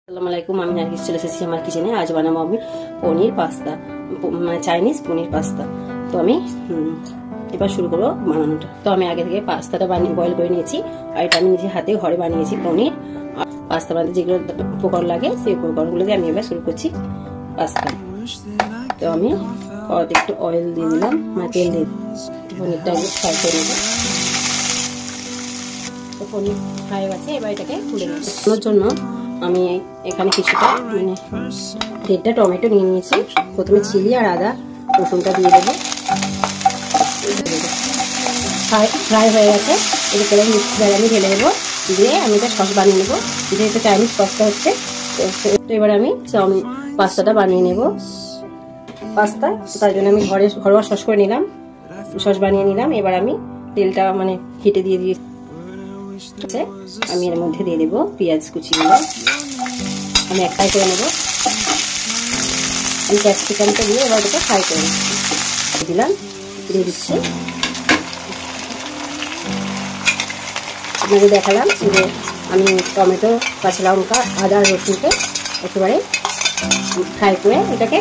আসসালামু আলাইকুম, আমি নার্গিস চলে এসেছি আমার কিচেনে। আজ বানাবো আমি পনির পাস্তা, মানে চাইনিজ পনির পাস্তা। তো আমি এবার শুরু করবো বানানোটা। তো আমি আগে থেকে পাস্তাটা বয়েল করে নিয়েছি, আর এটা আমি নিজের হাতে ঘরে বানিয়েছি পনির। পাস্তা বানাতে যেগুলো উপকরণ লাগে সেই উপকরণগুলো দিয়ে আমি এবার শুরু করছি পাস্তা। তো আমি কড়াতে একটু অয়েল দিয়ে দিলাম, মানে তেল দিয়ে পনিরটা একটু ফ্রাই করে নেব। তো পনির ফ্রাই হয়ে গেছে, এবার এটাকে তুলে নেব। ওর জন্য আমি এখানে কিছুটা মানে 1.5টা টমেটো নিয়ে নিয়েছি। প্রথমে চিলি আর আদা রসুনটা দিয়ে দেবো। ফ্রাই হয়ে গেছে, এরপরে মিক্সচারে আমি ঢেলে দেবো, দিয়ে আমি এটা সস বানিয়ে নেবো। যেহেতু চাইনিজ পাস্তা হচ্ছে, তো এবার আমি পাস্তাটা বানিয়ে নেব। পাস্তা তার জন্য আমি ঘরোয়া সস করে নিলাম, সস বানিয়ে নিলাম। এবার আমি তেলটা মানে হিটে দিয়ে দিয়েছি। আমি এর মধ্যে দিয়ে দেবো পেঁয়াজ কুচিগুলো, আমি এক ফ্রাই করে নেব। আমি ক্যাপসিকামটা দিয়ে এবার ওটা ফ্রাই করে দিলাম, দিয়ে দিচ্ছি। আপনাকে দেখালাম যে আমি টমেটো, কাঁচা লঙ্কা, আদা রসুনকে একেবারে ফ্রাই করে এটাকে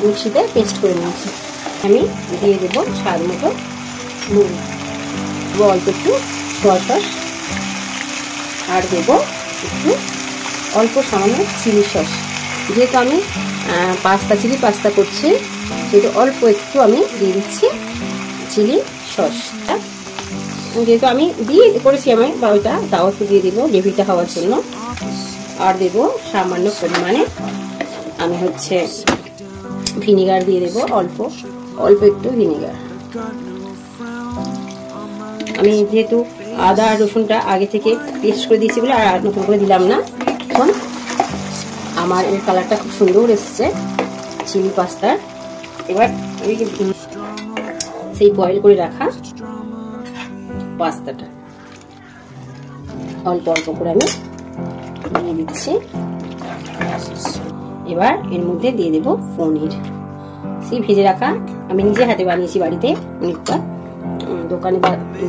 মিক্সিতে পেস্ট করে নিয়েছি। আমি দিয়ে দেবো স্বাদ মতো নুন, অল্প একটু সয়া সস, আর দেবো একটু অল্প সামান্য চিলি সস। যেহেতু আমি চিলি পাস্তা করছি, সেহেতু অল্প একটু আমি দিয়ে দিচ্ছি চিলি সসটা। যেহেতু আমি দিয়ে করেছি আমি ওইটা, তাও একটু দিয়ে দিব গ্রেভিটা হওয়ার জন্য। আর দেবো সামান্য পরিমাণে আমি ভিনিগার দিয়ে দেবো, অল্প একটু ভিনিগার। আমি যেহেতু আদা আর রসুনটা আগে থেকে পেস্ট করে দিয়েছি বলে আর নতুন করে দিলাম না। এখন আমার এর কালারটা খুব সুন্দর এসছে চিলি পাস্তার। এবার সেই বয়েল করে রাখা পাস্তাটা অল্প অল্প করে আমি দিয়ে দিচ্ছি। এবার এর মধ্যে দিয়ে দেবো পনির, সেই ভেজে রাখা। আমি নিজে হাতে বানিয়েছি বাড়িতে পনিরটা, দোকানে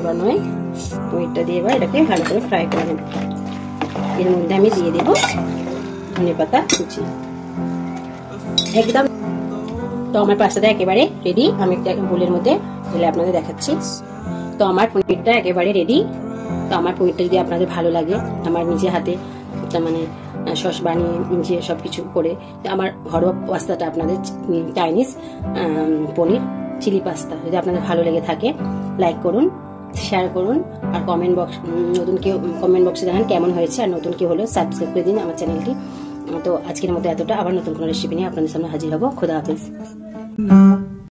বানাই। পনিরটা দিয়ে এবার এটাকে ভালো করে ফ্রাই করে নেব। এর মধ্যে আমি দিয়ে দেবো ধনেপাতা কুচি একদম। তো আমার পাস্তাটা একেবারে রেডি। আমি একটা বোলের মধ্যে ঢেলে আপনাদের দেখাচ্ছি। তো আমার পনিরটা একেবারে রেডি। তো আমার পনিরটা যদি আপনাদের ভালো লাগে, আমার নিজে হাতে মানে সস বানিয়ে নিজে সবকিছু করে আমার ঘরোয়া পাস্তাটা আপনাদের চাইনিজ পনির চিলি পাস্তা যদি আপনাদের ভালো লেগে থাকে, লাইক করুন, শেয়ার করুন, আর কমেন্ট বক্সে জানান কেমন হয়েছে। আর নতুন কেউ হলো সাবস্ক্রাইব করে দিন আমার চ্যানেলটি। তো আজকের মতো এতটা, আবার নতুন কোনো রেসিপি নিয়ে আপনাদের সামনে হাজির হব। খোদা হাফেজ।